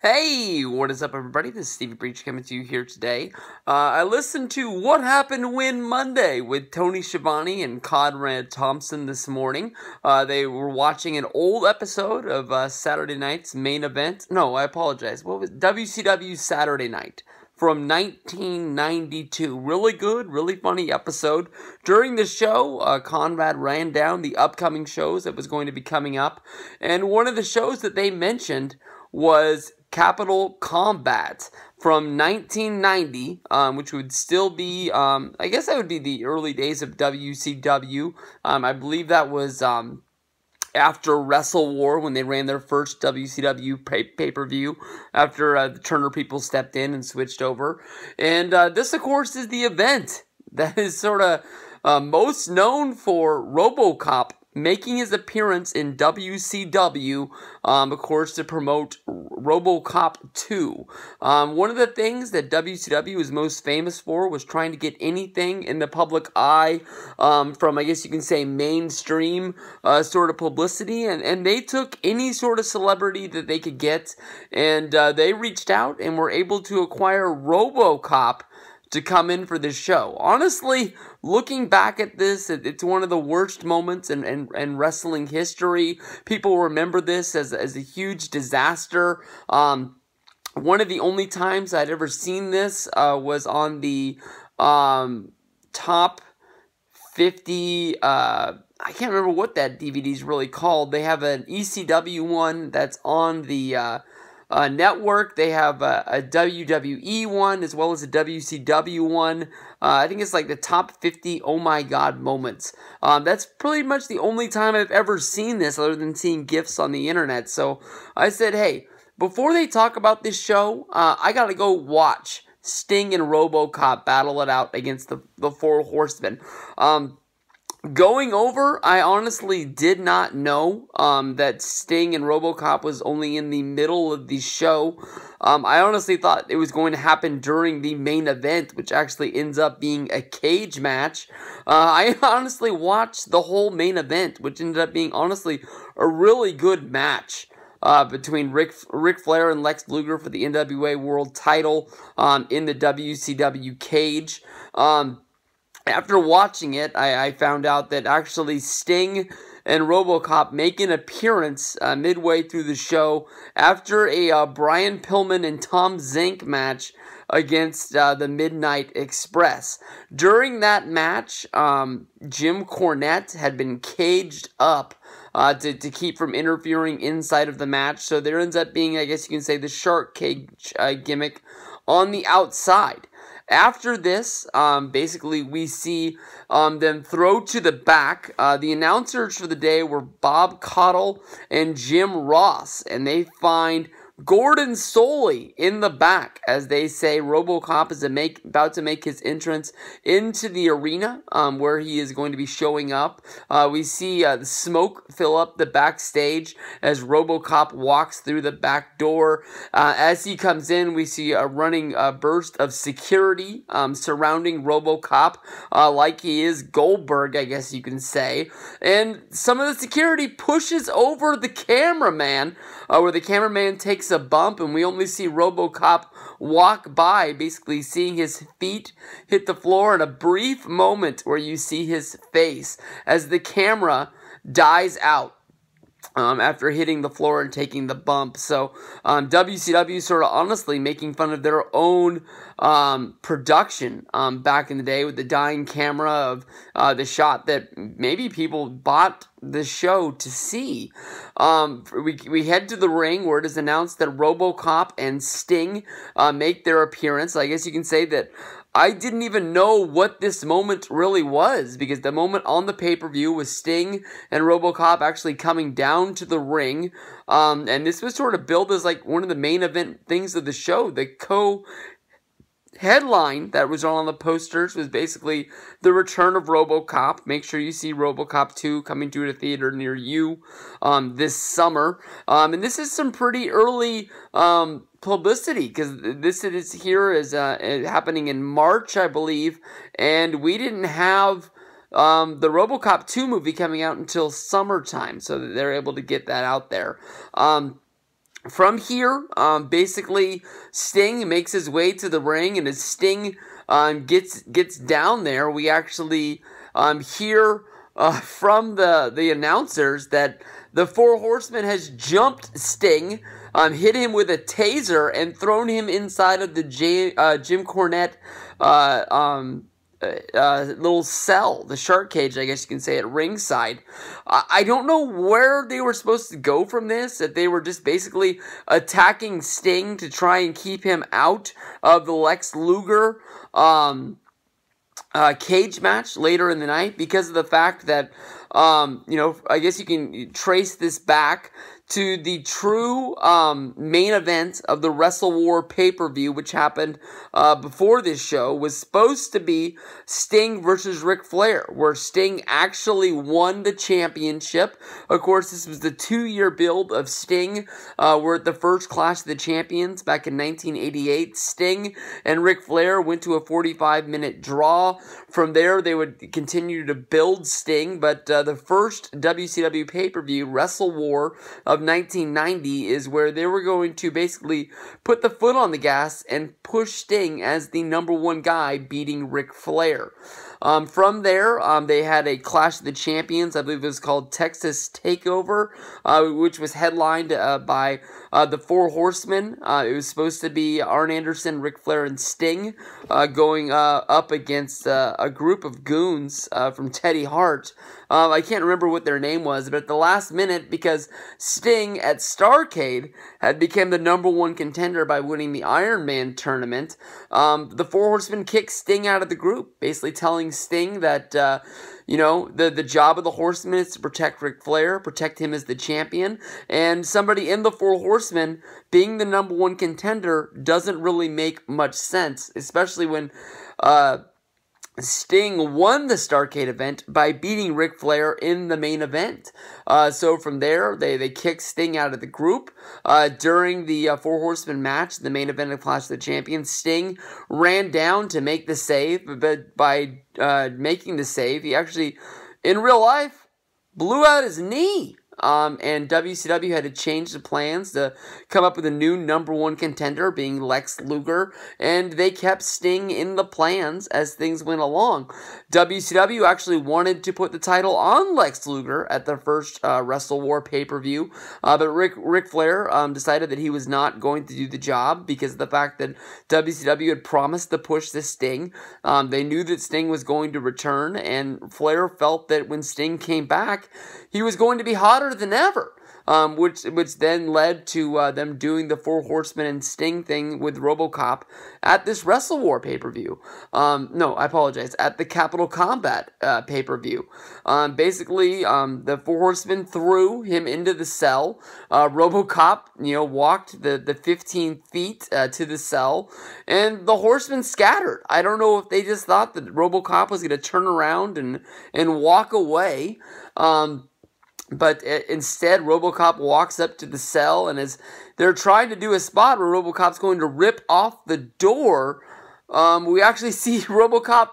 Hey, what is up, everybody? This is Stevie Breach coming to you here today. I listened to What Happened When Monday with Tony Schiavone and Conrad Thompson this morning. They were watching an old episode of Saturday night's main event. No, I apologize. What was WCW Saturday Night from 1992. Really good, really funny episode. During the show, Conrad ran down the upcoming shows that was going to be coming up, and one of the shows that they mentioned was Capital Combat from 1990, which would still be, I guess that would be the early days of WCW. I believe that was after Wrestle War, when they ran their first WCW pay-per-view, after the Turner people stepped in and switched over. And this, of course, is the event that is sort of most known for Robocop making his appearance in WCW, of course, to promote Robocop 2. One of the things that WCW was most famous for was trying to get anything in the public eye from, I guess you can say, mainstream sort of publicity, and they took any sort of celebrity that they could get, and they reached out and were able to acquire Robocop to come in for this show. Honestly, looking back at this, it's one of the worst moments in wrestling history. People remember this as a huge disaster. One of the only times I'd ever seen this was on the top 50, I can't remember what that DVD is really called. They have an ECW one that's on the network. They have a WWE one as well as a WCW one. I think it's like the top 50 oh my god moments. That's pretty much the only time I've ever seen this other than seeing GIFs on the internet. So I said, hey, before they talk about this show, I gotta go watch Sting and Robocop battle it out against the Four Horsemen. Going over, I honestly did not know that Sting and Robocop was only in the middle of the show. I honestly thought it was going to happen during the main event, which actually ends up being a cage match. I honestly watched the whole main event, which ended up being, honestly, a really good match between Ric Flair and Lex Luger for the NWA World Title in the WCW cage. After watching it, I found out that actually Sting and Robocop make an appearance midway through the show after a Brian Pillman and Tom Zink match against the Midnight Express. During that match, Jim Cornette had been caged up to keep from interfering inside of the match, so there ends up being, I guess you can say, the shark cage gimmick on the outside. After this, basically we see them throw to the back. The announcers for the day were Bob Caudle and Jim Ross, and they find Gordon Soley in the back as they say Robocop is about to make his entrance into the arena where he is going to be showing up. We see the smoke fill up the backstage as Robocop walks through the back door. As he comes in, we see a running burst of security surrounding Robocop like he is Goldberg, I guess you can say. And some of the security pushes over the cameraman where the cameraman takes a bump, and we only see Robocop walk by, basically seeing his feet hit the floor, and a brief moment where you see his face as the camera dies out after hitting the floor and taking the bump. So WCW sort of honestly making fun of their own production back in the day with the dying camera of the shot that maybe people bought the show to see. We head to the ring where it is announced that Robocop and Sting make their appearance. I guess you can say that I didn't even know what this moment really was, because the moment on the pay-per-view was Sting and Robocop actually coming down to the ring, and this was sort of billed as like one of the main event things of the show. The headline that was on the posters was basically the return of Robocop. Make sure you see Robocop 2 coming to a theater near you this summer. And this is some pretty early publicity, because this is here is happening in March, I believe, and we didn't have the Robocop 2 movie coming out until summertime, so that they're able to get that out there. From here, basically, Sting makes his way to the ring, and as Sting gets down there, we actually hear from the announcers that the Four Horsemen has jumped Sting, hit him with a taser, and thrown him inside of the Jim Cornette little cell, the shark cage, I guess you can say, at ringside. I don't know where they were supposed to go from this, if they were just basically attacking Sting to try and keep him out of the Lex Luger cage match later in the night, because of the fact that, I guess you can trace this back to the true main event of the Wrestle War pay-per-view, which happened before this show, was supposed to be Sting versus Ric Flair, where Sting actually won the championship. Of course, this was the 2-year build of Sting. We're at the first Clash of the Champions back in 1988. Sting and Ric Flair went to a 45-minute draw. From there, they would continue to build Sting, but the first WCW pay-per-view, Wrestle War of 1990, is where they were going to basically put the foot on the gas and push Sting as the #1 guy, beating Ric Flair. From there, they had a Clash of the Champions, I believe it was called Texas Takeover, which was headlined by the Four Horsemen. It was supposed to be Arn Anderson, Ric Flair, and Sting going up against a group of goons from Teddy Hart. I can't remember what their name was, but at the last minute, because Sting at Starrcade had become the #1 contender by winning the Iron Man tournament, the Four Horsemen kicked Sting out of the group, basically telling Sting that, the job of the Horsemen is to protect Ric Flair, protect him as the champion, and somebody in the Four Horsemen being the #1 contender doesn't really make much sense, especially when Sting won the Starrcade event by beating Ric Flair in the main event. So from there, they kicked Sting out of the group. During the Four Horsemen match, the main event of Clash of the Champions, Sting ran down to make the save, but by making the save, he actually, in real life, blew out his knee. And WCW had to change the plans to come up with a new #1 contender, being Lex Luger, and they kept Sting in the plans as things went along. WCW actually wanted to put the title on Lex Luger at the first Wrestle War pay-per-view, but Ric Flair decided that he was not going to do the job because of the fact that WCW had promised to push this Sting. They knew that Sting was going to return, and Flair felt that when Sting came back, he was going to be hotter than ever, which then led to them doing the Four Horsemen and Sting thing with Robocop at this Wrestle War pay-per-view. No, I apologize, at the Capital Combat pay-per-view. Basically, the Four Horsemen threw him into the cell. Robocop, walked the 15 feet to the cell, and the Horsemen scattered. I don't know if they just thought that Robocop was going to turn around and walk away. But instead, Robocop walks up to the cell, and as they're trying to do a spot where Robocop's going to rip off the door, we actually see Robocop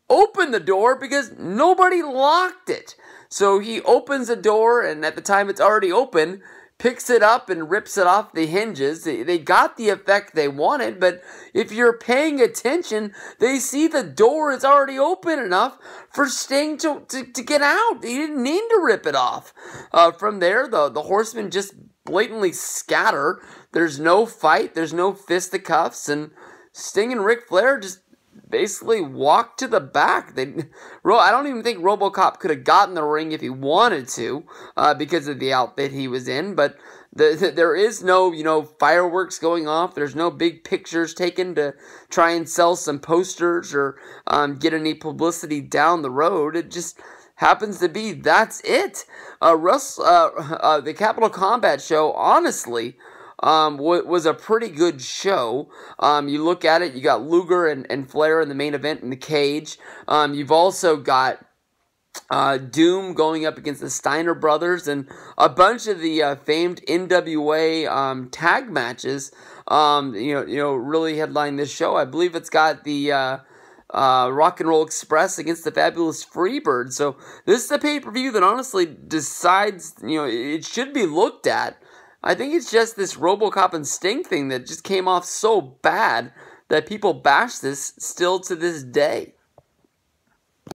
open the door because nobody locked it. So he opens the door, and at the time it's already open, picks it up and rips it off the hinges. They got the effect they wanted, but if you're paying attention, they see the door is already open enough for Sting to get out. He didn't need to rip it off. From there, the Horsemen just blatantly scatter. There's no fight. There's no fisticuffs, and Sting and Ric Flair just basically walked to the back. I don't even think Robocop could have gotten the ring if he wanted to, because of the outfit he was in, but there is no, fireworks going off. There's no big pictures taken to try and sell some posters or get any publicity down the road. It just happens to be that's it. The Capital Combat show, honestly, was a pretty good show. You look at it, you got Luger and Flair in the main event in the cage. You've also got Doom going up against the Steiner brothers, and a bunch of the famed NWA tag matches. Really headline this show. I believe it's got the Rock and Roll Express against the Fabulous Freebirds. So this is a pay-per-view that honestly decides, it should be looked at I think it's just this Robocop and Sting thing that just came off so bad that people bash this still to this day.